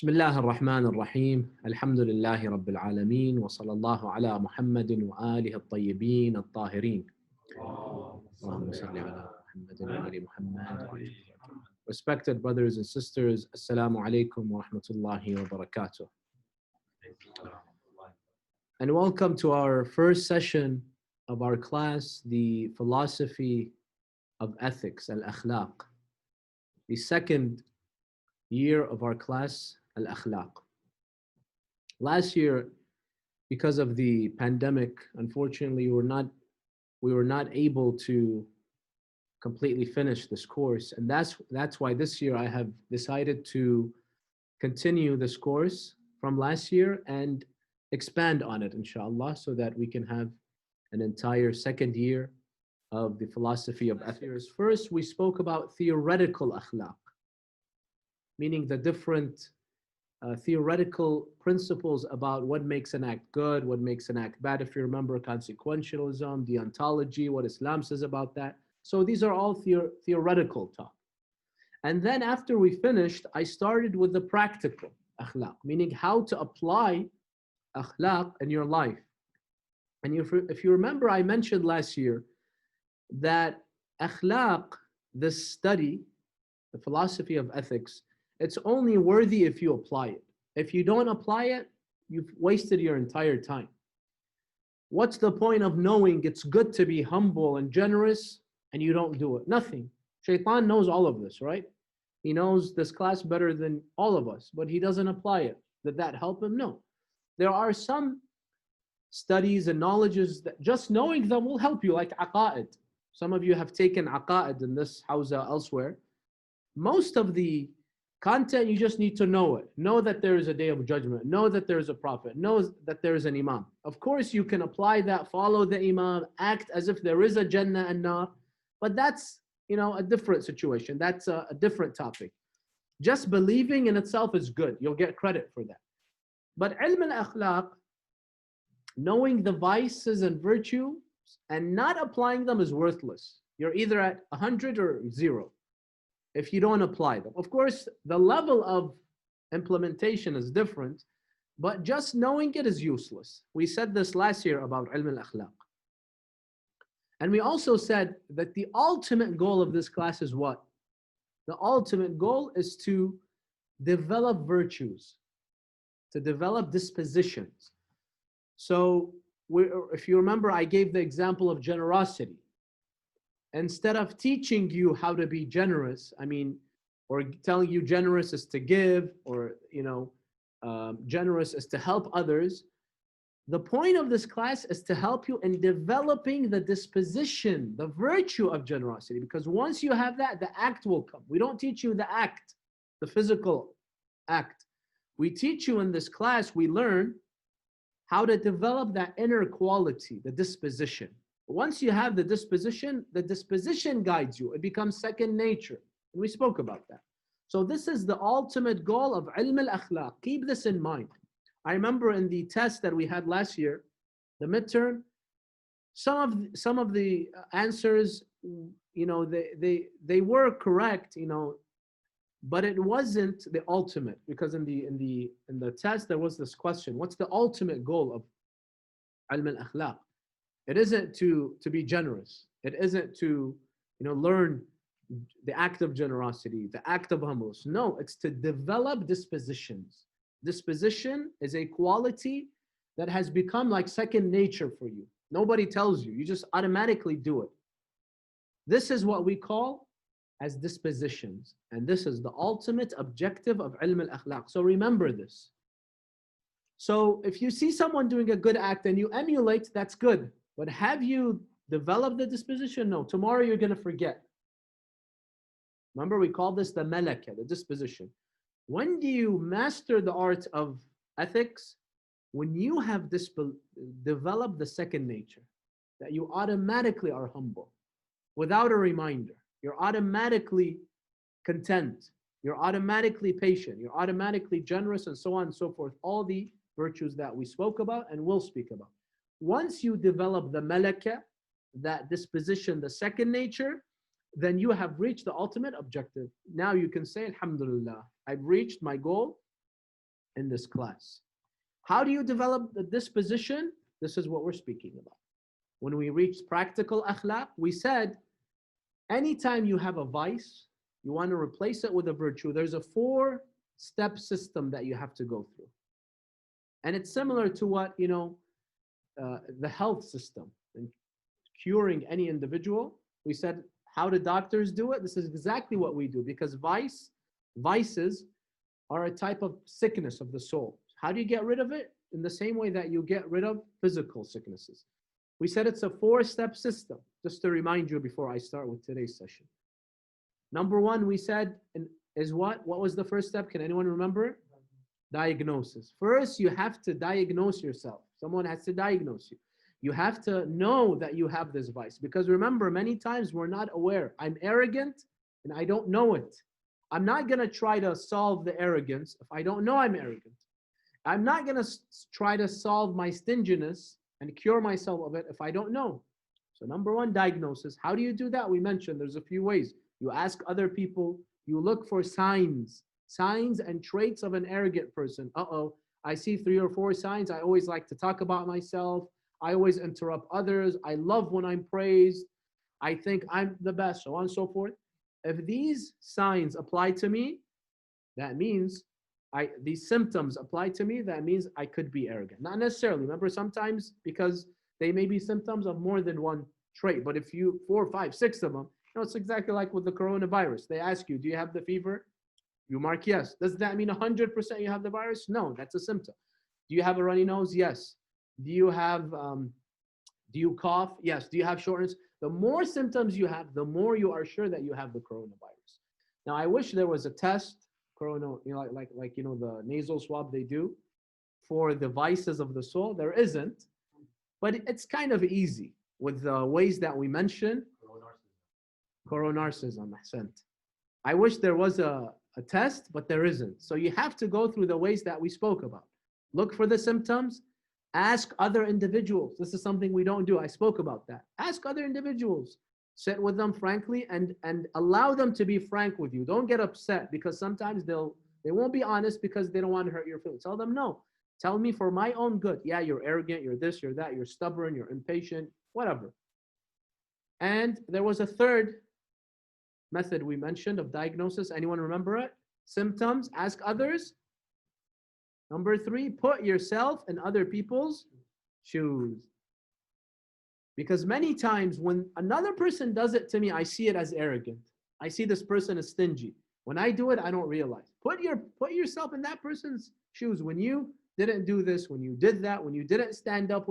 بسم الله الرحمن الرحيم الحمد لله رب العالمين وصلى الله على محمد وآله الطيبين الطاهرين اللهم صل على محمد وآل محمد. Respected brothers and sisters, Assalamu alaikum wa rahmatullahi wa barakatuh. And welcome to our first session of our class, the philosophy of ethics, al-akhlaq. The second year of our class, al-akhlaq. Last year, because of the pandemic, unfortunately, we were not able to completely finish this course, and that's why this year I have decided to continue this course from last year and expand on it, inshallah, so that we can have an entire second year of the philosophy of ethics. First, we spoke about theoretical akhlaq, meaning the different theoretical principles about what makes an act good, what makes an act bad. If you remember, consequentialism, deontology, what Islam says about that. So these are all theoretical talk. And then after we finished, I started with the practical akhlaq, meaning how to apply akhlaq in your life. And if you remember, I mentioned last year that akhlaq, this study, the philosophy of ethics, it's only worthy if you apply it. If you don't apply it, you've wasted your entire time. What's the point of knowing it's good to be humble and generous and you don't do it? Nothing. Shaitan knows all of this, right? He knows this class better than all of us, but he doesn't apply it. Did that help him? No. There are some studies and knowledges that just knowing them will help you, like aqa'id. Some of you have taken aqa'id in this hawza elsewhere. Most of the content, you just need to know it. Know that there is a day of judgment. Know that there is a prophet. Know that there is an imam. Of course, you can apply that, follow the imam, act as if there is a jannah and nar, but that's, a different situation. That's a different topic. Just believing in itself is good. You'll get credit for that. But ilm al-akhlaq, knowing the vices and virtues and not applying them is worthless. You're either at 100 or 0. If you don't apply them. Of course, the level of implementation is different, but just knowing it is useless. We said this last year about ilm al-akhlaq. And we also said that the ultimate goal of this class is what? The ultimate goal is to develop virtues, to develop dispositions. So if you remember, I gave the example of generosity. Instead of teaching you how to be generous, or telling you generous is to give, or generous is to help others, the point of this class is to help you in developing the disposition, the virtue of generosity. Because once you have that, the act will come. We don't teach you the act, the physical act. We teach you in this class, we learn how to develop that inner quality, the disposition. Once you have the disposition guides you. It becomes second nature. And we spoke about that. So this is the ultimate goal of ilm al-akhlaq. Keep this in mind. I remember in the test that we had last year, the midterm, some of the answers, they were correct, but it wasn't the ultimate, because in the test there was this question: what's the ultimate goal of ilm al-akhlaq? It isn't to be generous. It isn't to learn the act of generosity, the act of humbleness. No, it's to develop dispositions. Disposition is a quality that has become like second nature for you. Nobody tells you. You just automatically do it. This is what we call as dispositions. And this is the ultimate objective of ilm al-akhlaq. So remember this. So if you see someone doing a good act and you emulate, that's good. But have you developed the disposition? No. Tomorrow you're going to forget. Remember, we call this the malaka, the disposition. When do you master the art of ethics? When you have developed the second nature, that you automatically are humble without a reminder. You're automatically content. You're automatically patient. You're automatically generous, and so on and so forth. All the virtues that we spoke about and will speak about. Once you develop the malaka, that disposition, the second nature, then you have reached the ultimate objective. Now you can say, Alhamdulillah, I've reached my goal in this class. How do you develop the disposition? This is what we're speaking about. When we reach practical akhlaq, we said anytime you have a vice, you want to replace it with a virtue, there's a 4-step system that you have to go through. And it's similar to what, the health system. And curing any individual, we said, how do doctors do it? This is exactly what we do, because vices are a type of sickness of the soul. How do you get rid of it? In the same way that you get rid of physical sicknesses. We said it's a 4-step system, just to remind you before I start with today's session. Number 1, we said, is what? What was the first step? Can anyone remember? Diagnosis. First, you have to diagnose yourself. Someone has to diagnose you. You have to know that you have this vice. Because remember, many times we're not aware. I'm arrogant and I don't know it. I'm not going to try to solve the arrogance if I don't know I'm arrogant. I'm not going to try to solve my stinginess and cure myself of it if I don't know. So number 1, diagnosis. How do you do that? We mentioned there's a few ways. You ask other people. You look for signs and traits of an arrogant person. I see 3 or 4 signs. I always like to talk about myself. I always interrupt others. I love when I'm praised. I think I'm the best, so on and so forth. If these signs apply to me, that means these symptoms apply to me, that means I could be arrogant. Not necessarily. Remember, sometimes because they may be symptoms of more than one trait, but if you 4, 5, 6 of them, it's exactly like with the coronavirus. They ask you, do you have the fever? You mark yes. Does that mean 100% you have the virus? No, that's a symptom. Do you have a runny nose? Yes. Do you do you cough? Yes. Do you have shortness? The more symptoms you have, the more you are sure that you have the coronavirus. Now, I wish there was a test, the nasal swab they do for the vices of the soul. There isn't, but it's kind of easy with the ways that we mentioned. Coronarcism, ahsant. I wish there was a test, but there isn't. So you have to go through the ways that we spoke about. Look for the symptoms. Ask other individuals. This is something we don't do. I spoke about that. Ask other individuals. Sit with them frankly and allow them to be frank with you. Don't get upset because sometimes they won't be honest because they don't want to hurt your feelings. Tell them no. Tell me for my own good. Yeah, you're arrogant, you're this, you're that, you're stubborn, you're impatient, whatever. And there was a third method we mentioned of diagnosis. Anyone remember it? Symptoms, ask others. Number 3, put yourself in other people's shoes. Because many times when another person does it to me, I see it as arrogant. I see this person as stingy. When I do it, I don't realize. Put yourself in that person's shoes. When you didn't do this, when you did that, when you didn't stand up,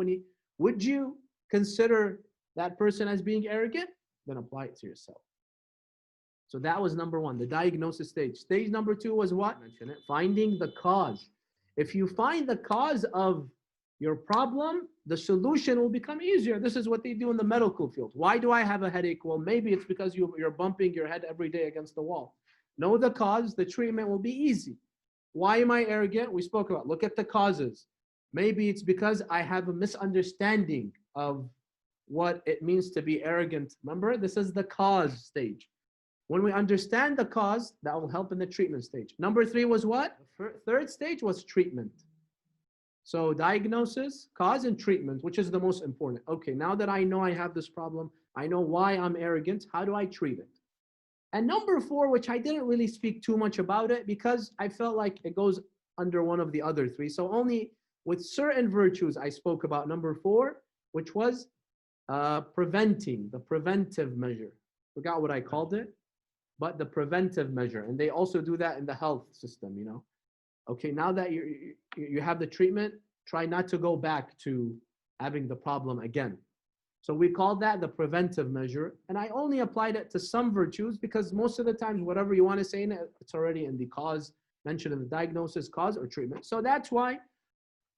would you consider that person as being arrogant? Then apply it to yourself. So that was number 1, the diagnosis stage. Stage number 2 was what? Mention it. Finding the cause. If you find the cause of your problem, the solution will become easier. This is what they do in the medical field. Why do I have a headache? Well, maybe it's because you're bumping your head every day against the wall. Know the cause, the treatment will be easy. Why am I arrogant? We spoke about, look at the causes. Maybe it's because I have a misunderstanding of what it means to be arrogant. Remember, this is the cause stage. When we understand the cause, that will help in the treatment stage. Number 3 was what? Third stage was treatment. So diagnosis, cause, and treatment, which is the most important. Okay, now that I know I have this problem, I know why I'm arrogant, how do I treat it? And number 4, which I didn't really speak too much about it because I felt like it goes under one of the other 3. So only with certain virtues I spoke about number 4, which was preventing, the preventive measure. Forgot what I called it, but the preventive measure. And they also do that in the health system, Okay, now that you have the treatment, try not to go back to having the problem again. So we called that the preventive measure. And I only applied it to some virtues because most of the times, whatever you want to say in it, it's already in the cause, mentioned in the diagnosis, cause, or treatment. So that's why,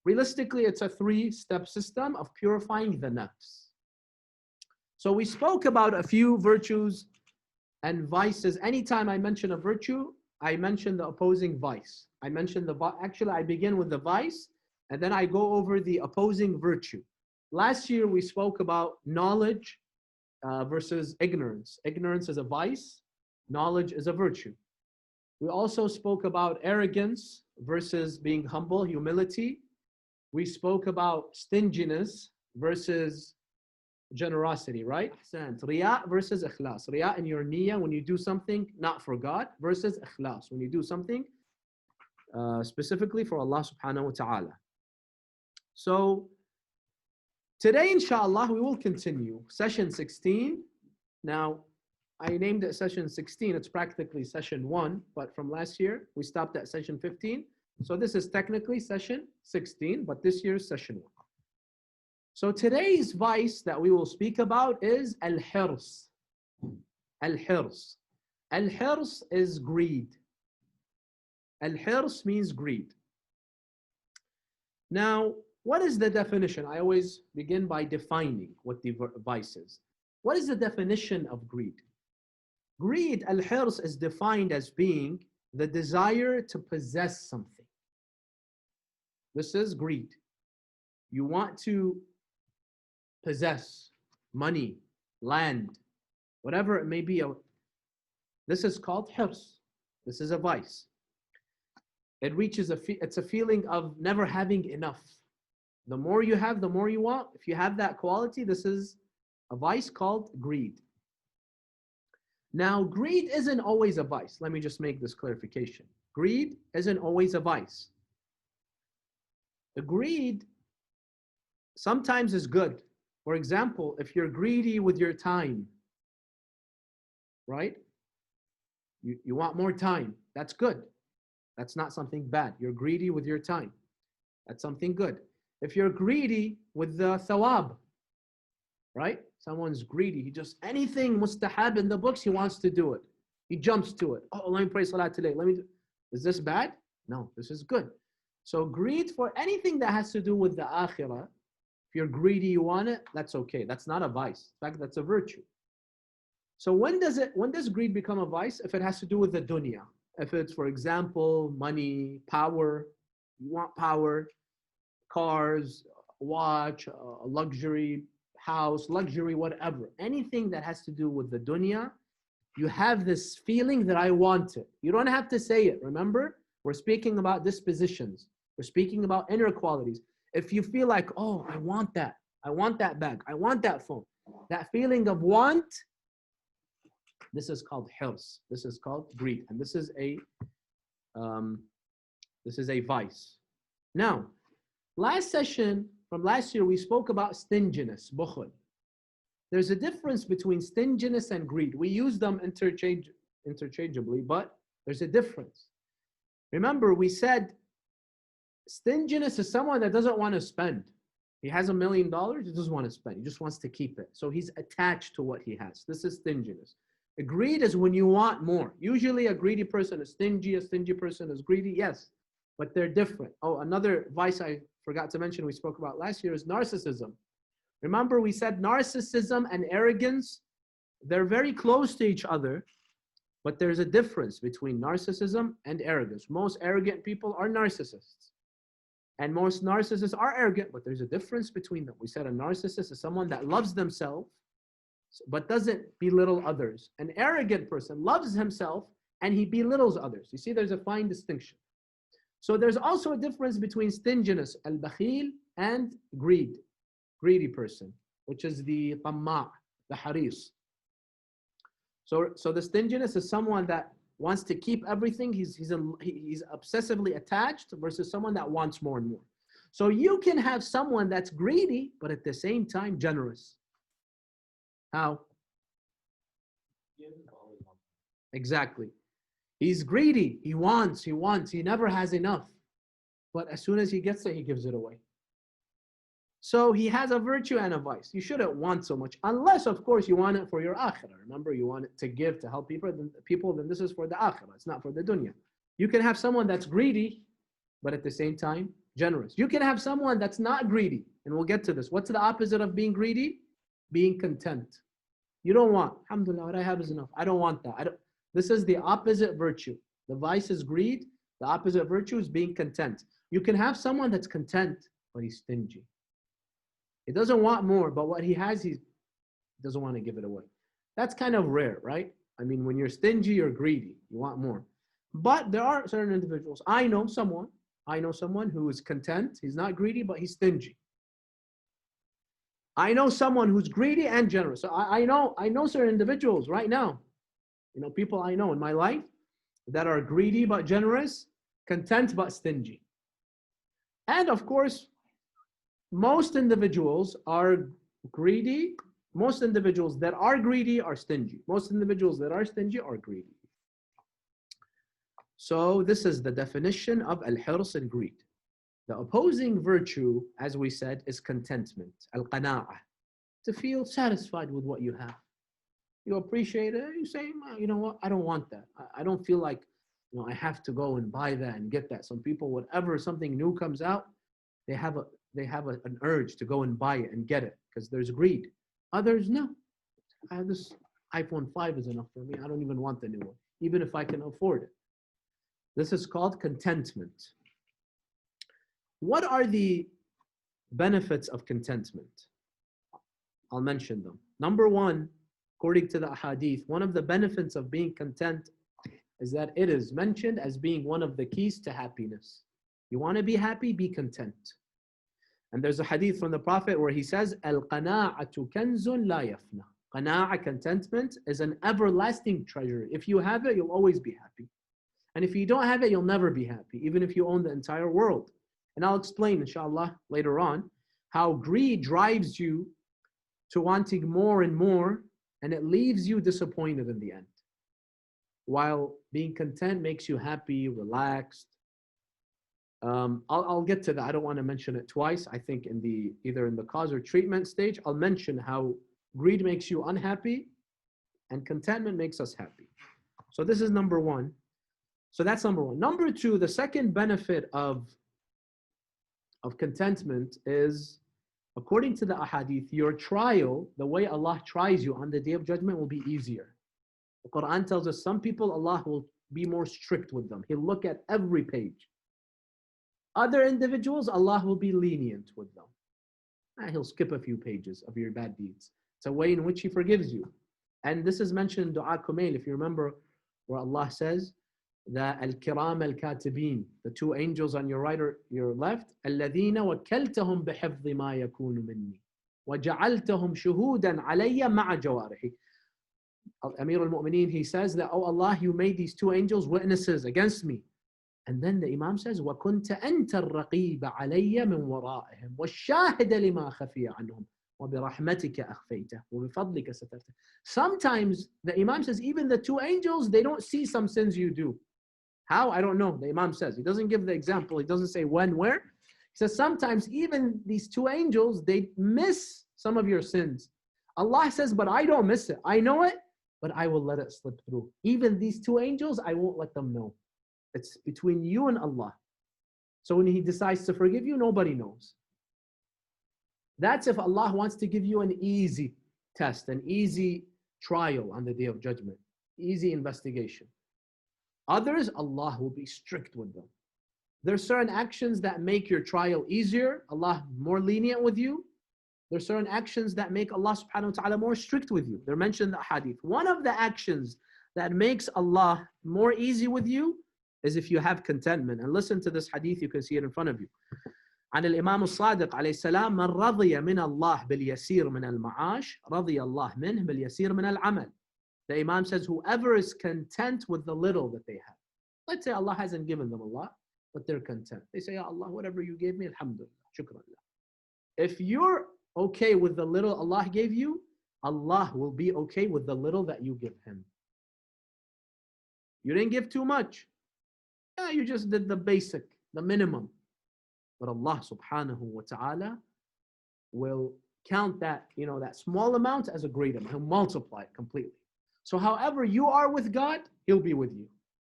realistically, it's a 3-step system of purifying the nafs. So we spoke about a few virtues and vices. Anytime I mention a virtue, I mention the opposing vice. I mention actually I begin with the vice and then I go over the opposing virtue. Last year we spoke about knowledge versus ignorance. Ignorance is a vice, knowledge is a virtue. We also spoke about arrogance versus being humble, humility. We spoke about stinginess versus generosity, right? Riya versus ikhlas. Riya in your niyyah when you do something not for God versus ikhlas when you do something specifically for Allah subhanahu wa ta'ala. So today, inshallah, we will continue session 16. Now, I named it session 16. It's practically session 1, but from last year, we stopped at session 15. So this is technically session 16, but this year's session 1. So today's vice that we will speak about is al-hirs. Al-hirs. Al-hirs is greed. Al-hirs means greed. Now, what is the definition? I always begin by defining what the vice is. What is the definition of greed? Greed, al-hirs, is defined as being the desire to possess something. This is greed. You want to possess money, land, whatever it may be. This is called hirs. This is a vice. It reaches it's a feeling of never having enough. The more you have, the more you want. If you have that quality, this is a vice called greed. Now, greed isn't always a vice. Let me just make this clarification. Greed isn't always a vice. The greed sometimes is good. For example, if you're greedy with your time, right? You want more time. That's good. That's not something bad. You're greedy with your time. That's something good. If you're greedy with the thawab, right? Someone's greedy. He just, anything mustahab in the books, he wants to do it. He jumps to it. Oh, let me pray salat today. Is this bad? No, this is good. So greed for anything that has to do with the akhirah, if you're greedy, you want it, that's okay. That's not a vice. In fact, that's a virtue. So when does greed become a vice? If it has to do with the dunya. If it's, for example, money, power, you want power, cars, watch, a luxury house, luxury, whatever. Anything that has to do with the dunya, you have this feeling that I want it. You don't have to say it. Remember, we're speaking about dispositions. We're speaking about inner qualities. If you feel like, oh, I want that bag, I want that phone, that feeling of want, this is called hirs. This is called greed, and this is a vice. Now, last session from last year, we spoke about stinginess, bukhul. There's a difference between stinginess and greed. We use them interchangeably, but there's a difference. Remember, we said stinginess is someone that doesn't want to spend. He has $1 million, he doesn't want to spend. He just wants to keep it. So he's attached to what he has. This is stinginess. A greed is when you want more. Usually a greedy person is stingy, a stingy person is greedy, yes, but they're different. Oh, another vice I forgot to mention we spoke about last year is narcissism. Remember we said narcissism and arrogance, they're very close to each other, but there's a difference between narcissism and arrogance. Most arrogant people are narcissists. And most narcissists are arrogant, but there's a difference between them. We said a narcissist is someone that loves themselves, but doesn't belittle others. An arrogant person loves himself and he belittles others. You see, there's a fine distinction. So there's also a difference between stinginess, al-bakhil, and greed, greedy person, which is the tamma', the haris. So the stinginess is someone that wants to keep everything. He's obsessively attached versus someone that wants more and more. So you can have someone that's greedy, but at the same time generous. How? Exactly. He's greedy. He wants. He never has enough. But as soon as he gets it, he gives it away. So he has a virtue and a vice. You shouldn't want so much, unless, of course, you want it for your akhirah. Remember, you want it to give, to help people, then this is for the akhirah. It's not for the dunya. You can have someone that's greedy, but at the same time, generous. You can have someone that's not greedy, and we'll get to this. What's the opposite of being greedy? Being content. You don't want, alhamdulillah, what I have is enough. I don't want that. This is the opposite virtue. The vice is greed. The opposite virtue is being content. You can have someone that's content, but he's stingy. He doesn't want more, but what he has, he doesn't want to give it away. That's kind of rare, right? I mean, when you're stingy, you're greedy. You want more. But there are certain individuals. I know someone who is content. He's not greedy, but he's stingy. I know someone who's greedy and generous. So I know certain individuals right now. People I know in my life that are greedy but generous, content but stingy. And of course, most individuals are greedy. Most individuals that are greedy are stingy. Most individuals that are stingy are greedy. So this is the definition of al-hirs and greed. The opposing virtue, as we said, is contentment, al-qana'ah, to feel satisfied with what you have. You appreciate it, you say, you know what, I don't want that. I don't feel like, I have to go and buy that and get that. Some people, whatever something new comes out, they have an urge to go and buy it and get it because there's greed. Others, no. This iPhone 5 is enough for me. I don't even want the new one, even if I can afford it. This is called contentment. What are the benefits of contentment? I'll mention them. Number one, according to the ahadith, one of the benefits of being content is that it is mentioned as being one of the keys to happiness. You want to be happy, be content. And there's a hadith from the Prophet where he says, Al-qana'atu kanzun la yafna. Qana'a, contentment, is an everlasting treasure. If you have it, you'll always be happy. And if you don't have it, you'll never be happy, even if you own the entire world. And I'll explain, inshallah, later on, how greed drives you to wanting more and more, and it leaves you disappointed in the end. While being content makes you happy, relaxed. I'll get to that. I don't want to mention it twice. I think either in the cause or treatment stage, I'll mention how greed makes you unhappy and contentment makes us happy. So this is number one. So that's number one. Number two, the second benefit of contentment is, according to the ahadith, your trial, the way Allah tries you on the Day of Judgment, will be easier. The Quran tells us some people, Allah will be more strict with them. He'll look at every page. Other individuals, Allah will be lenient with them. He'll skip a few pages of your bad deeds. It's a way in which He forgives you. And this is mentioned in Dua Kumail, if you remember, where Allah says, the al-kiram al-katibin, the two angels on your right or your left, الَّذِينَ وَكَّلْتَهُمْ بِحِفْظِ مَا يَكُونُ مِنِّي وَجَعَلْتَهُمْ شُهُودًا عَلَيَّ مَعَ جَوَارِحِ. Amir al-Mu'mineen, he says that, oh Allah, you made these two angels witnesses against me. And then the Imam says, وَكُنْتَ أَنْتَ الرَّقِيبَ عَلَيَّ مِنْ وَرَائِهِمْ وَالشَّاهِدَ لِمَا خَفِيَ عَنْهُمْ وَبِرَحْمَتِكَ أَخْفَيْتَ وَبِفَضْلِكَ سَتَرْتَ. Sometimes the Imam says, even the two angels, they don't see some sins you do. How? I don't know. The Imam says. He doesn't give the example. He doesn't say when, where. He says sometimes even these two angels, they miss some of your sins. Allah says, but I don't miss it. I know it, but I will let it slip through. Even these two angels, I won't let them know. It's between you and Allah. So when He decides to forgive you, nobody knows. That's if Allah wants to give you an easy test, an easy trial on the Day of Judgment, easy investigation. Others, Allah will be strict with them. There are certain actions that make your trial easier, Allah more lenient with you. There are certain actions that make Allah subhanahu wa ta'ala more strict with you. They're mentioned in the hadith. One of the actions that makes Allah more easy with you is if you have contentment. And listen to this hadith, you can see it in front of you. عن الإمام الصادق عليه السلام من رضي من الله باليسير من المعاش رضي الله منه باليسير من العمل. The Imam says, whoever is content with the little that they have. Let's say Allah hasn't given them a lot, but they're content. They say, Ya Allah, whatever you gave me, alhamdulillah, shukran. If you're okay with the little Allah gave you, Allah will be okay with the little that you give Him. You didn't give too much. Yeah, you just did the basic, the minimum. But Allah subhanahu wa ta'ala will count that, that small amount as a great amount. He'll multiply it completely. So however you are with God, He'll be with you.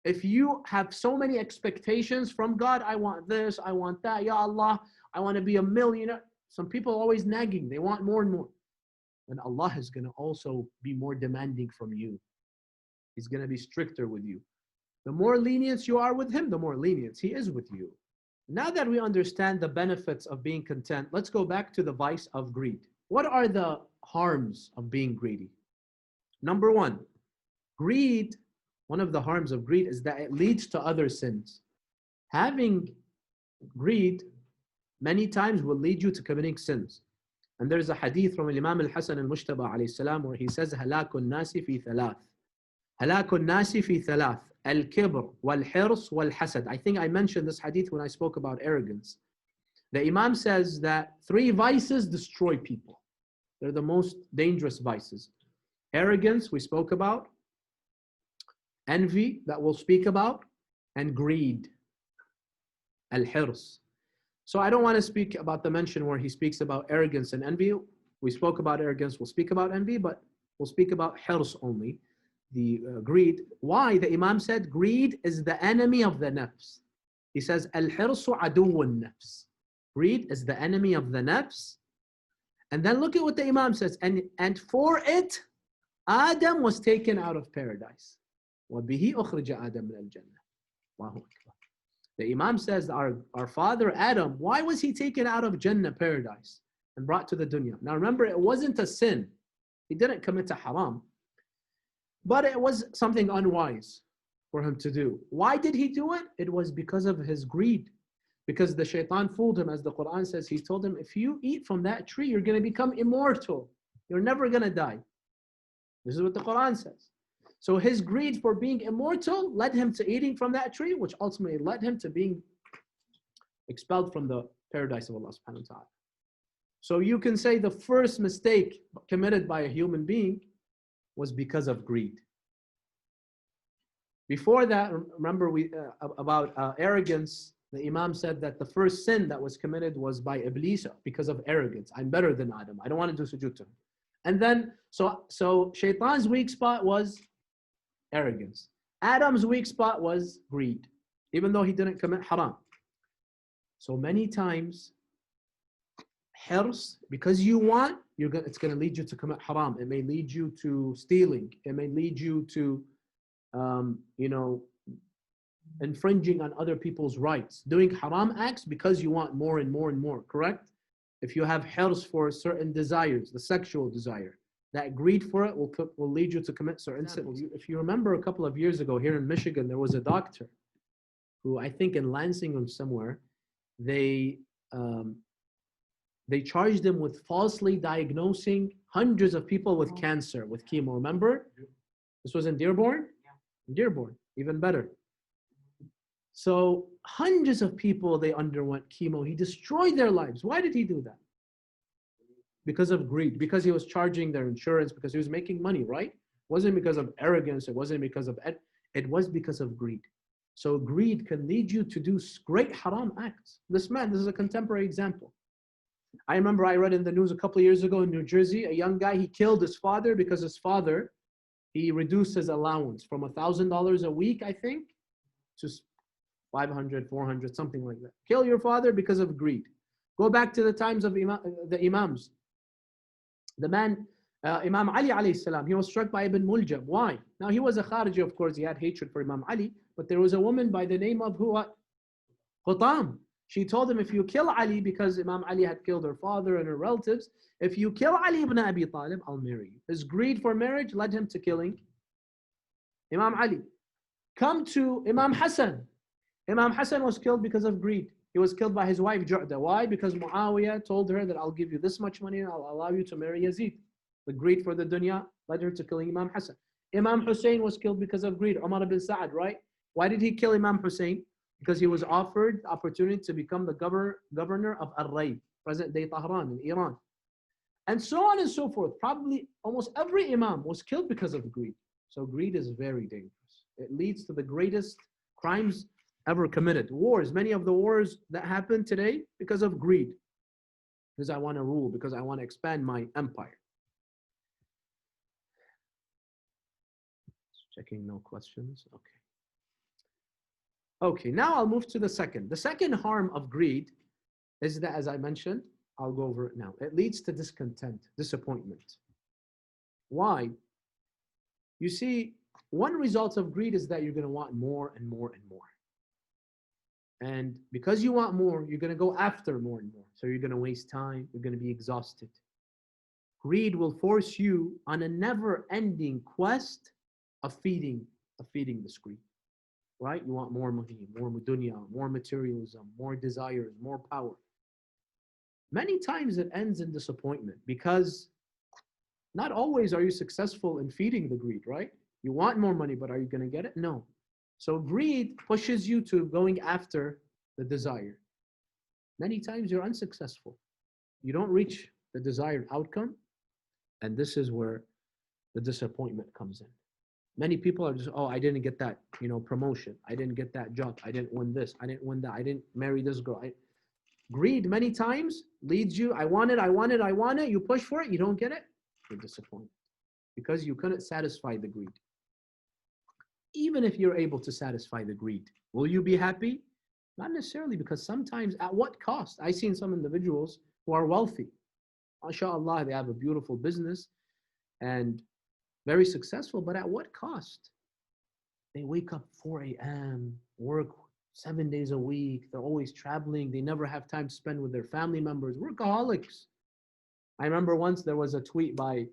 If you have so many expectations from God, I want this, I want that, Ya Allah, I want to be a millionaire. Some people are always nagging. They want more and more. And Allah is going to also be more demanding from you. He's going to be stricter with you. The more lenience you are with Him, the more lenience He is with you. Now that we understand the benefits of being content, let's go back to the vice of greed. What are the harms of being greedy? Number one, greed one of the harms of greed is that it leads to other sins. Having greed many times will lead you to committing sins. And there's a hadith from Imam al-Hasan al-Mushtaba alayhi salam where he says, هلاك الناس في ثلاث. هلاك الناس في ثلاث. الكبر والحرص والحسد. I think I mentioned this hadith when I spoke about arrogance. The Imam says that 3 vices destroy people. They're the most dangerous vices. Arrogance, we spoke about. Envy, that we'll speak about. And greed. Al-hirs. So I don't want to speak about the mention where he speaks about arrogance and envy. We spoke about arrogance, we'll speak about envy, but we'll speak about hirs only, the greed. Why? The Imam said greed is the enemy of the nafs. He says, Al-hirsu aduwwun nafs. Greed is the enemy of the nafs. And then look at what the Imam says, and for it, Adam was taken out of paradise. وَبِهِ أُخْرِجَ آدَمْ مِنَ الْجَنَّةِ. Allahu Akbar. The Imam says our father Adam, why was he taken out of Jannah, paradise, and brought to the dunya? Now remember, it wasn't a sin. He didn't commit a haram. But it was something unwise for him to do. Why did he do it? It was because of his greed. Because the shaitan fooled him, as the Quran says. He told him, if you eat from that tree, you're going to become immortal. You're never going to die. This is what the Quran says. So his greed for being immortal led him to eating from that tree, which ultimately led him to being expelled from the paradise of Allah subhanahu wa ta'ala. So you can say the first mistake committed by a human being was because of greed. Before that, remember about arrogance, the Imam said that the first sin that was committed was by Iblis because of arrogance. I'm better than Adam. I don't want to do sujood to him. And then, so Shaitan's weak spot was arrogance. Adam's weak spot was greed, even though he didn't commit haram. So many times, hirs, because you want, it's going to lead you to commit haram. It may lead you to stealing. It may lead you to, infringing on other people's rights, doing haram acts because you want more and more and more, correct? If you have hirs for certain desires, the sexual desire, that greed for it will lead you to commit certain sins. If you remember a couple of years ago here in Michigan, there was a doctor who, I think in Lansing or somewhere, they charged him with falsely diagnosing hundreds of people with cancer, with chemo. Remember? This was in Dearborn? In Dearborn, even better. So hundreds of people, they underwent chemo. He destroyed their lives. Why did he do that? Because of greed, because he was charging their insurance, because he was making money, right? It wasn't because of arrogance, it wasn't because of, it was because of greed. So greed can lead you to do great haram acts. This is a contemporary example. I remember I read in the news a couple of years ago in New Jersey, a young guy, he killed his father because his father, he reduced his allowance from $1,000 a week, I think, to 500, 400, something like that. Kill your father because of greed. Go back to the times of the Imams. The man, Imam Ali alayhi salam, he was struck by Ibn Muljam. Why? Now he was a Khariji, of course, he had hatred for Imam Ali, but there was a woman by the name of Qutam. She told him, if you kill Ali, because Imam Ali had killed her father and her relatives, if you kill Ali ibn Abi Talib, I'll marry you. His greed for marriage led him to killing Imam Ali. Come to Imam Hassan. Imam Hassan was killed because of greed. He was killed by his wife Ju'da. Why? Because Muawiyah told her that I'll give you this much money and I'll allow you to marry Yazid. The greed for the dunya led her to killing Imam Hassan. Imam Hussein was killed because of greed. Umar ibn Sa'ad, right? Why did he kill Imam Hussein? Because he was offered the opportunity to become the governor of Ar-Rayb, present-day Tehran in Iran. And so on and so forth. Probably almost every Imam was killed because of greed. So greed is very dangerous. It leads to the greatest crimes ever committed. Wars, many of the wars that happen today because of greed. Because I want to rule, because I want to expand my empire. Checking no questions, okay. Okay, now I'll move to the second. The second harm of greed is that, as I mentioned, I'll go over it now. It leads to discontent, disappointment. Why? You see, one result of greed is that you're going to want more and more and more. And because you want more, you're going to go after more and more. So you're going to waste time, you're going to be exhausted. Greed will force you on a never-ending quest of feeding of feeding this greed, right? You want more money, more dunya, more materialism, more desires, more power. Many times it ends in disappointment because not always are you successful in feeding the greed, right? You want more money, but are you going to get it? No. So greed pushes you to going after the desire. Many times you're unsuccessful. You don't reach the desired outcome, and this is where the disappointment comes in. Many people are just, oh, I didn't get that, promotion. I didn't get that job. I didn't win this. I didn't win that. I didn't marry this girl. Greed many times leads you, I want it. You push for it, you don't get it, you're disappointed because you couldn't satisfy the greed. Even if you're able to satisfy the greed, will you be happy? Not necessarily, because sometimes at what cost? I've seen some individuals who are wealthy. MashaAllah, they have a beautiful business and very successful, but at what cost? They wake up 4 a.m., work 7 days a week. They're always traveling. They never have time to spend with their family members. Workaholics. I remember once there was a tweet by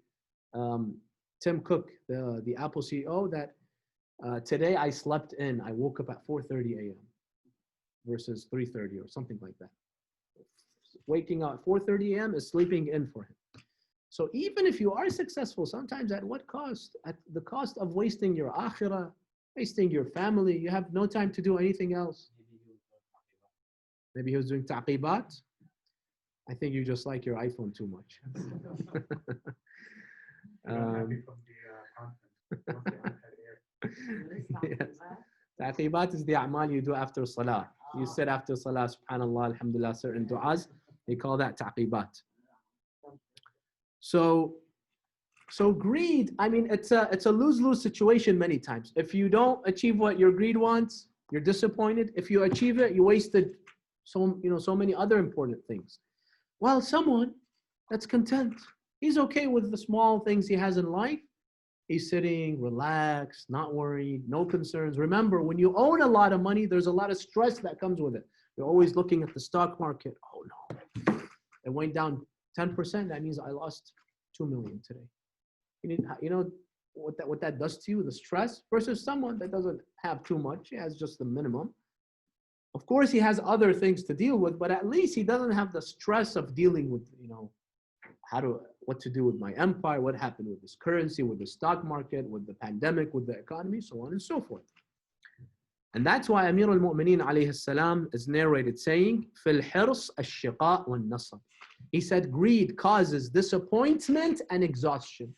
Tim Cook, the Apple CEO, that today I slept in. I woke up at 4:30 a.m. versus 3:30 or something like that. Waking up at 4:30 a.m. is sleeping in for him. So even if you are successful, sometimes at what cost? At the cost of wasting your akhirah, wasting your family. You have no time to do anything else. Maybe he was doing taqibat. I think you just like your iPhone too much. Yes. Taqibat is the a'mal you do after salah. You said after salah, subhanallah, alhamdulillah, certain du'as. They call that taqibat. So greed, I mean, it's a lose-lose situation many times. If you don't achieve what your greed wants, you're disappointed. If you achieve it, you wasted so many other important things. While someone that's content, he's okay with the small things he has in life. He's sitting, relaxed, not worried, no concerns. Remember, when you own a lot of money, there's a lot of stress that comes with it. You're always looking at the stock market. Oh no, it went down 10%. That means I lost 2 million today. You know what that does to you, the stress, versus someone that doesn't have too much. He has just the minimum. Of course, he has other things to deal with, but at least he doesn't have the stress of dealing with, what to do with my empire, what happened with this currency, with the stock market, with the pandemic, with the economy, so on and so forth. And that's why Amir al-Mu'mineen alayhi salam is narrated saying, "Fil hirs ash-shiqa wan-nasab." He said, greed causes disappointment and exhaustion.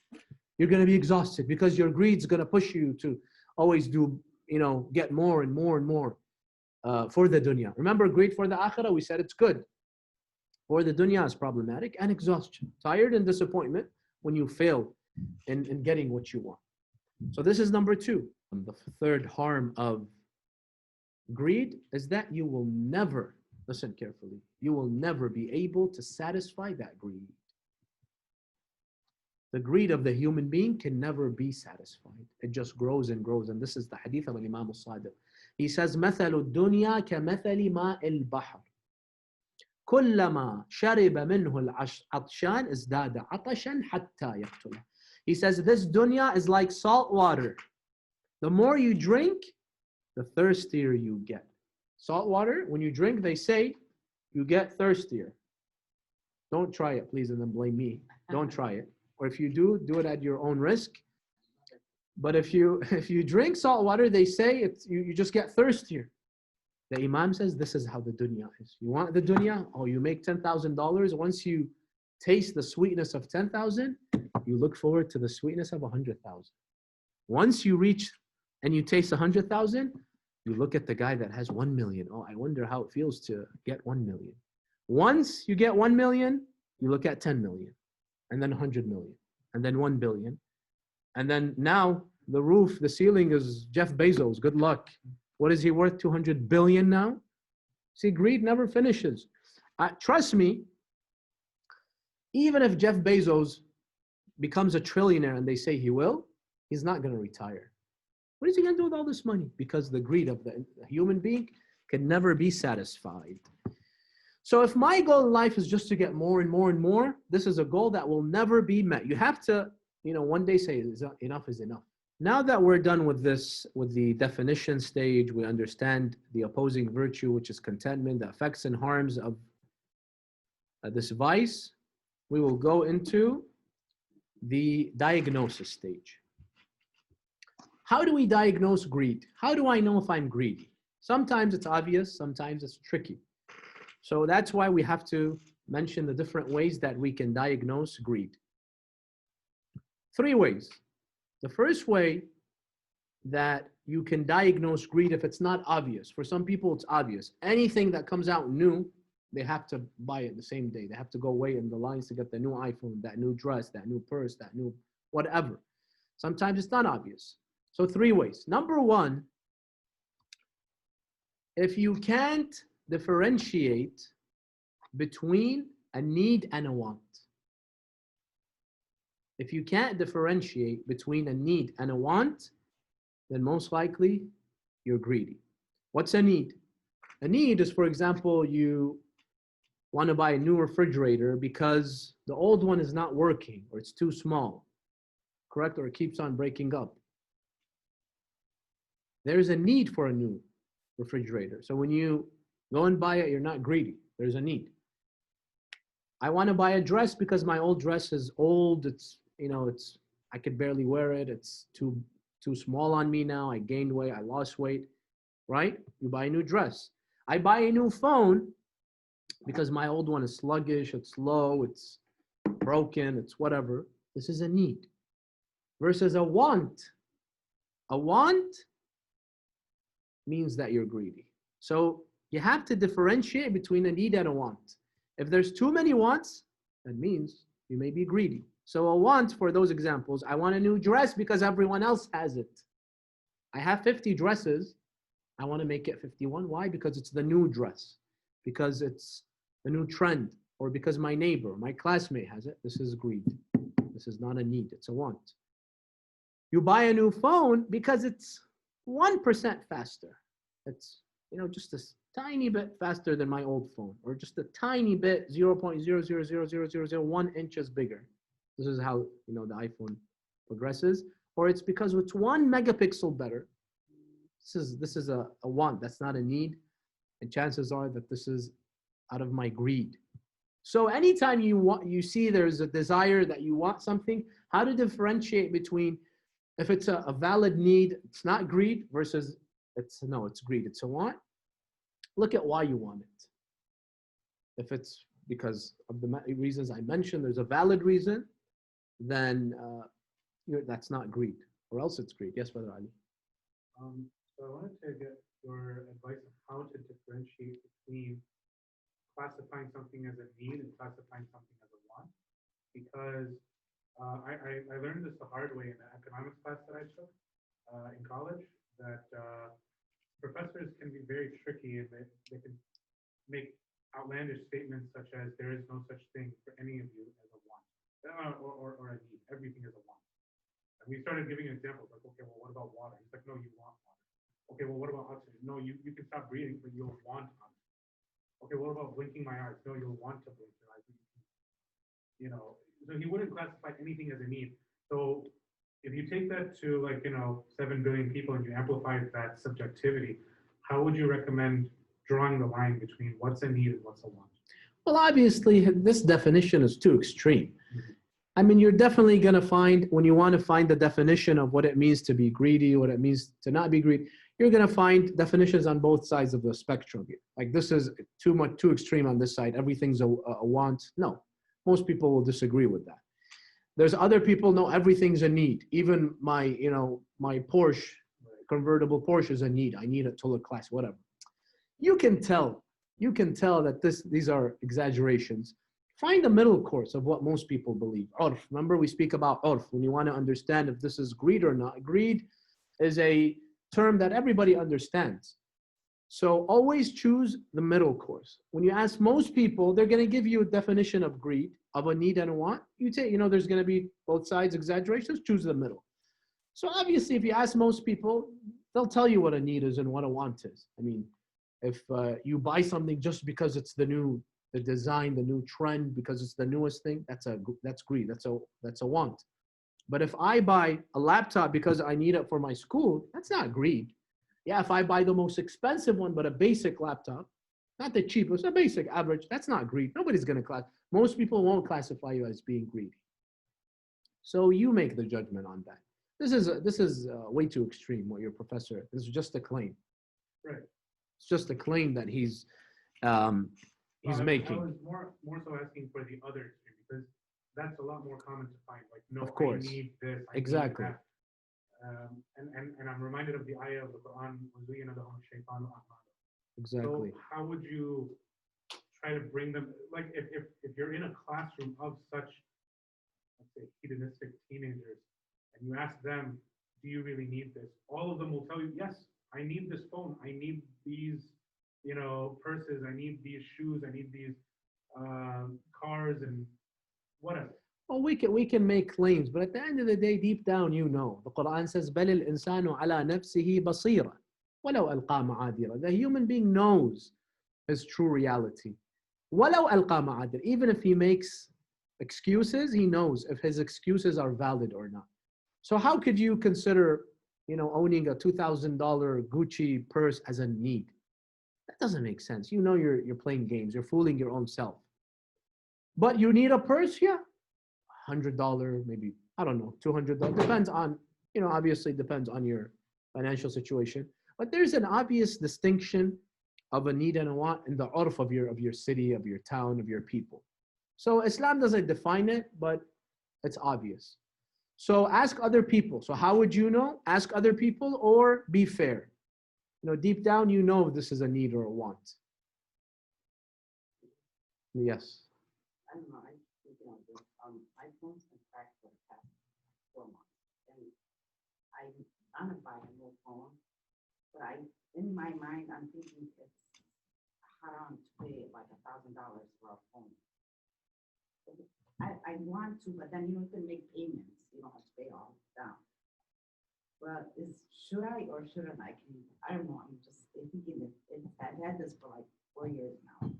You're going to be exhausted because your greed's going to push you to always do, get more and more and more for the dunya. Remember, greed for the akhirah, we said it's good. For the dunya is problematic, and exhaustion. Tired and disappointment when you fail in getting what you want. So this is number 2. And the third harm of greed is that you will never, listen carefully, you will never be able to satisfy that greed. The greed of the human being can never be satisfied. It just grows and grows. And this is the hadith of Imam al-Sadiq. He says, مَثَلُ الدُّنْيَا كَمَثَلِ مَاءِ الْبَحْرِ كُلَّمَا شَرِبَ مِنْهُ الْعَطْشَانِ ازْدَادَ عَطَشًا حَتَّى يَقْتُلَ. He says, this dunya is like salt water. The more you drink, the thirstier you get. Salt water, when you drink, they say, you get thirstier. Don't try it, please, and then blame me. Don't try it. Or if you do it at your own risk. But if you drink salt water, they say you just get thirstier. The Imam says this is how the dunya is. You want the dunya? Oh, you make $10,000. Once you taste the sweetness of 10,000, you look forward to the sweetness of 100,000. Once you reach and you taste 100,000, you look at the guy that has 1 million. Oh, I wonder how it feels to get 1 million. Once you get 1 million, you look at 10 million, and then 100 million, and then 1 billion. And then now the ceiling is Jeff Bezos. Good luck. What is he worth? 200 billion now? See, greed never finishes. Trust me, even if Jeff Bezos becomes a trillionaire, and they say he will, he's not going to retire. What is he going to do with all this money? Because the greed of the human being can never be satisfied. So if my goal in life is just to get more and more and more, this is a goal that will never be met. You have to, one day say enough is enough. Now that we're done with this, with the definition stage, we understand the opposing virtue, which is contentment, the effects and harms of this vice. We will go into the diagnosis stage. How do we diagnose greed? How do I know if I'm greedy? Sometimes it's obvious, sometimes it's tricky. So that's why we have to mention the different ways that we can diagnose greed. 3 ways. The first way that you can diagnose greed, if it's not obvious, for some people it's obvious. Anything that comes out new, they have to buy it the same day. They have to go wait in the lines to get the new iPhone, that new dress, that new purse, that new whatever. Sometimes it's not obvious. So 3 ways. Number 1, if you can't differentiate between a need and a want. If you can't differentiate between a need and a want, then most likely you're greedy. What's a need? A need is, for example, you want to buy a new refrigerator because the old one is not working or it's too small, correct? Or it keeps on breaking up. There's a need for a new refrigerator. So when you go and buy it, you're not greedy. There's a need. I want to buy a dress because my old dress is old. It's, I could barely wear it. It's too small on me now. I gained weight. I lost weight, right? You buy a new dress. I buy a new phone because my old one is sluggish. It's slow. It's broken. It's whatever. This is a need versus a want. A want means that you're greedy. So you have to differentiate between a need and a want. If there's too many wants, that means you may be greedy. So a want, for those examples, I want a new dress because everyone else has it. I have 50 dresses. I want to make it 51. Why? Because it's the new dress, because it's the new trend, or because my neighbor, my classmate has it. This is greed. This is not a need. It's a want. You buy a new phone because it's 1% faster. It's, just a tiny bit faster than my old phone, or just a tiny bit, 0.0000001 inches bigger. This is how, the iPhone progresses. Or it's because it's 1 megapixel better. This is a want. That's not a need. And chances are that this is out of my greed. So anytime you see there's a desire that you want something, how to differentiate between, if it's a valid need, it's not greed, versus it's greed, it's a want. Look at why you want it. If it's because of the reasons I mentioned, there's a valid reason, then that's not greed, or else it's greed. Yes, Brother Ali. So I wanted to get your advice on how to differentiate between classifying something as a need and classifying something as a want, because I learned this the hard way in the economics class that I took in college, that professors can be very tricky, and they can make outlandish statements such as, there is no such thing for any of you as a want, or a need. Everything is a want. And we started giving examples like, okay, well, what about water? He's like, no, you want water. Okay, well, what about oxygen? No, you can stop breathing, but you'll want oxygen. Okay, what about blinking my eyes? No, you'll want to blink your eyes. So he wouldn't classify anything as a need. So if you take that to 7 billion people and you amplify that subjectivity, how would you recommend drawing the line between what's a need and what's a want? Well, obviously, this definition is too extreme. Mm-hmm. I mean, you're definitely going to find, when you want to find the definition of what it means to be greedy, what it means to not be greedy, you're going to find definitions on both sides of the spectrum. Like, this is too extreme on this side. Everything's a want. No, most people will disagree with that. There's other people, no, everything's a need. Even my Porsche, convertible Porsche is a need. I need it to look class, whatever. You can tell that these are exaggerations. Find the middle course of what most people believe. Urf. Remember, we speak about urf when you want to understand if this is greed or not. Greed is a term that everybody understands. So always choose the middle course. When you ask most people, they're going to give you a definition of greed, of a need and a want. You take, there's going to be both sides exaggerations, choose the middle. So obviously, if you ask most people, they'll tell you what a need is and what a want is. I mean, if you buy something just because it's the design, the new trend, because it's the newest thing, that's greed. That's a want. But if I buy a laptop because I need it for my school, that's not greed. Yeah, if I buy the most expensive one, but a basic laptop, not the cheapest, a basic average, that's not greed. Nobody's going to most people won't classify you as being greedy. So you make the judgment on that. This is way too extreme. What your professor, this is just a claim. Right. It's just a claim that he's making. I was more so asking for the other extreme because that's a lot more common to find. Like, no, of course. I need this. Exactly. Need that. And I'm reminded of the ayah of the Quran, Exactly. So how would you try to bring them, like if you're in a classroom of such, let's say, hedonistic teenagers, and you ask them, do you really need this? All of them will tell you, yes, I need this phone. I need these, purses. I need these shoes. I need these cars and whatever. Well, we can make claims, but at the end of the day, deep down, the Quran says, بَلِ الْإِنسَانُ عَلَى نَفْسِهِ بَصِيرًا وَلَوْ أَلْقَى مَعَاذِيرًا. The human being knows his true reality. وَلَوْ أَلْقَى مَعَاذِيرًا. Even if he makes excuses, he knows if his excuses are valid or not. So how could you consider, owning a $2,000 Gucci purse as a need? That doesn't make sense. You're playing games. You're fooling your own self. But you need a purse? Yeah. $100, maybe, I don't know, $200. Depends on, obviously depends on your financial situation. But there's an obvious distinction of a need and a want in the urf of your city, of your town, of your people. So Islam doesn't define it, but it's obvious. So ask other people. So how would you know? Ask other people or be fair. Deep down, this is a need or a want. Yes. I don't know. My phone's been cracked for the past 4 months, and I'm gonna buy a new phone. But in my mind, I'm thinking it's haram to pay like $1,000 for a phone. I want to, but then you can make payments. You don't have to pay all down. But should I or shouldn't I? I don't know. I'm just thinking I've had this for like 4 years now,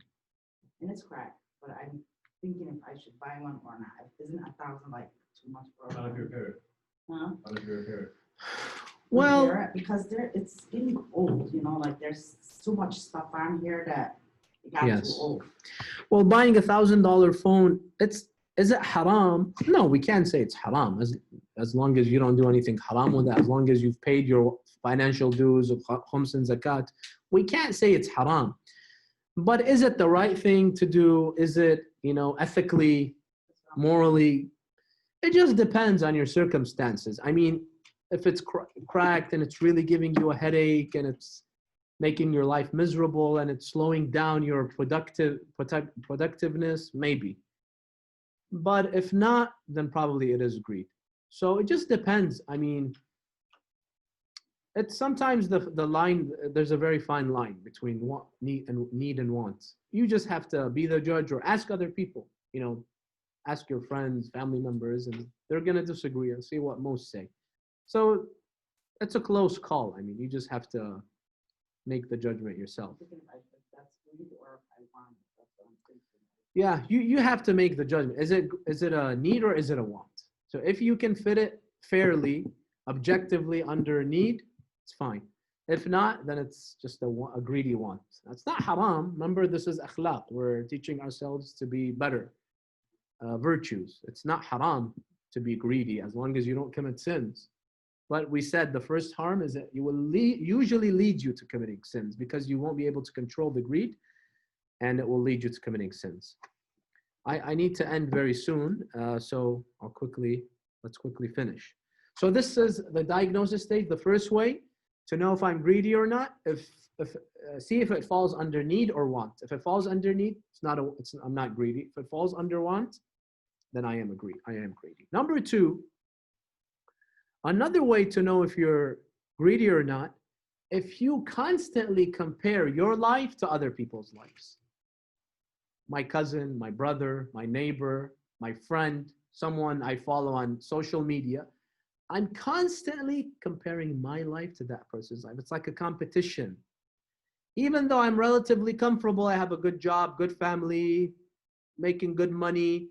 and it's cracked. But I'm thinking if I should buy one or not. Isn't $1,000 like too much for a phone? How did you repair it? Huh? How did you repair it? Well, because it's getting old, like there's so much stuff on here that it got too old. Well, buying $1,000 phone, is it haram? No, we can't say it's haram as long as you don't do anything haram with it, as long as you've paid your financial dues of khums and zakat. We can't say it's haram. But is it the right thing to do? Is it, ethically, morally? It just depends on your circumstances. I mean, if it's cracked and it's really giving you a headache and it's making your life miserable and it's slowing down your productiveness, maybe. But if not, then probably it is greed. So it just depends. I mean, it's sometimes the line, there's a very fine line between need and wants. You just have to be the judge or ask other people, ask your friends, family members, and they're going to disagree and see what most say. So it's a close call. I mean, you just have to make the judgment yourself. Yeah, you have to make the judgment. Is it a need or is it a want? So if you can fit it fairly, objectively under need, it's fine. If not, then it's just a greedy want. That's not haram. Remember, this is akhlaq. We're teaching ourselves to be better. Virtues. It's not haram to be greedy as long as you don't commit sins. But we said the first harm is that you will usually lead you to committing sins because you won't be able to control the greed and it will lead you to committing sins. I need to end very soon, so let's quickly finish. So this is the diagnosis stage. The first way to know if I'm greedy or not, see if it falls under need or want. If it falls under need, I'm not greedy. If it falls under want, then I am greedy. Number two, another way to know if you're greedy or not, if you constantly compare your life to other people's lives. My cousin, my brother, my neighbor, my friend, someone I follow on social media, I'm constantly comparing my life to that person's life. It's like a competition. Even though I'm relatively comfortable, I have a good job, good family, making good money,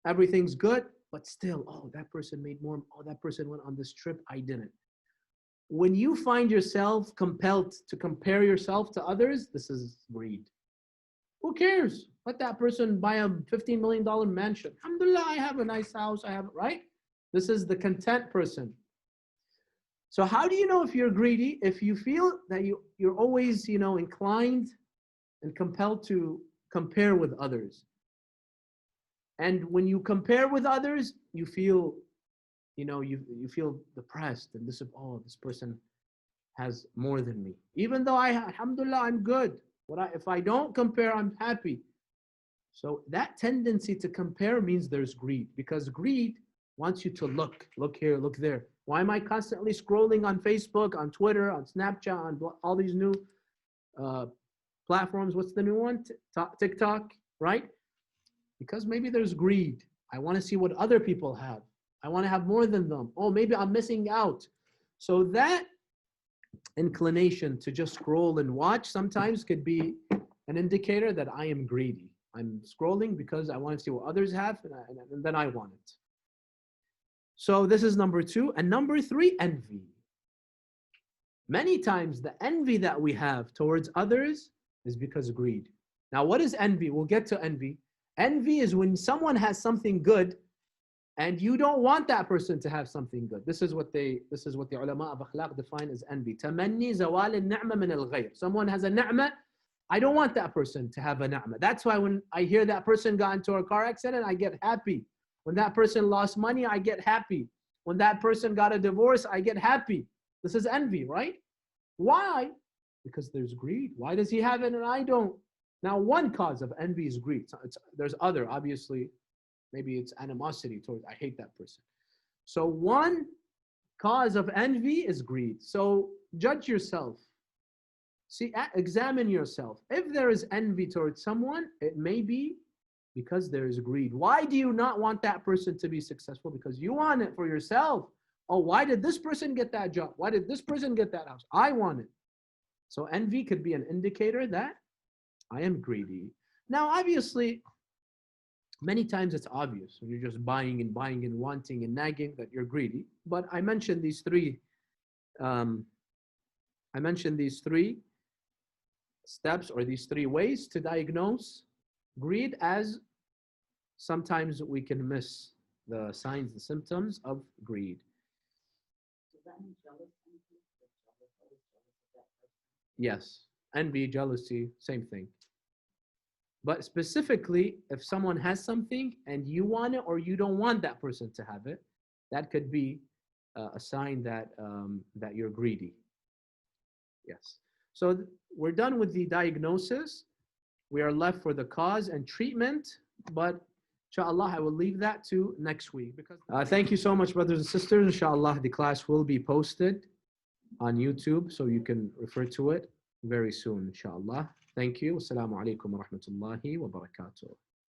everything's good, but still, oh, that person made more. Oh, that person went on this trip. I didn't. When you find yourself compelled to compare yourself to others, this is greed. Who cares? Let that person buy a $15 million mansion. Alhamdulillah, I have a nice house. I have it, right? This is the content person. So how do you know if you're greedy? If you feel that you're always, inclined and compelled to compare with others. And when you compare with others, you feel, you feel depressed and this person has more than me. Even though alhamdulillah, I'm good. If I don't compare, I'm happy. So that tendency to compare means there's greed, because greed wants you to look here, look there. Why am I constantly scrolling on Facebook, on Twitter, on Snapchat, on all these new platforms? What's the new one? TikTok, right? Because maybe there's greed. I want to see what other people have. I want to have more than them. Oh, maybe I'm missing out. So that inclination to just scroll and watch sometimes could be an indicator that I am greedy. I'm scrolling because I want to see what others have, and then I want it. So this is number 2. And number 3, envy. Many times the envy that we have towards others is because of greed. Now, what is envy? We'll get to envy. Envy is when someone has something good and you don't want that person to have something good. This is what the ulama of akhlaq define as envy. Tamanni zawal al-ni'ma min al-ghayr. Someone has a ni'mah, I don't want that person to have a ni'mah. That's why when I hear that person got into a car accident, I get happy. When that person lost money, I get happy. When that person got a divorce, I get happy. This is envy, right? Why? Because there's greed. Why does he have it and I don't? Now, one cause of envy is greed. There's other, obviously, maybe it's animosity towards, I hate that person. So one cause of envy is greed. So judge yourself. See, examine yourself. If there is envy towards someone, it may be because there is greed. Why do you not want that person to be successful? Because you want it for yourself. Oh, why did this person get that job? Why did this person get that house? I want it. So envy could be an indicator that I am greedy. Now, obviously, many times it's obvious when you're just buying and wanting and nagging that you're greedy. But I mentioned these three. Steps or these 3 ways to diagnose greed, as sometimes we can miss the signs, the symptoms of greed. Does that mean jealous? Yes, envy, jealousy, same thing. But specifically, if someone has something and you want it or you don't want that person to have it, that could be a sign that that you're greedy. Yes. So we're done with the diagnosis. We are left for the cause and treatment, but inshallah, I will leave that to next week. Because thank you so much, brothers and sisters. Inshallah, the class will be posted on YouTube, so you can refer to it very soon, inshallah. Thank you. Assalamu alaikum wa rahmatullahi wa barakatuh.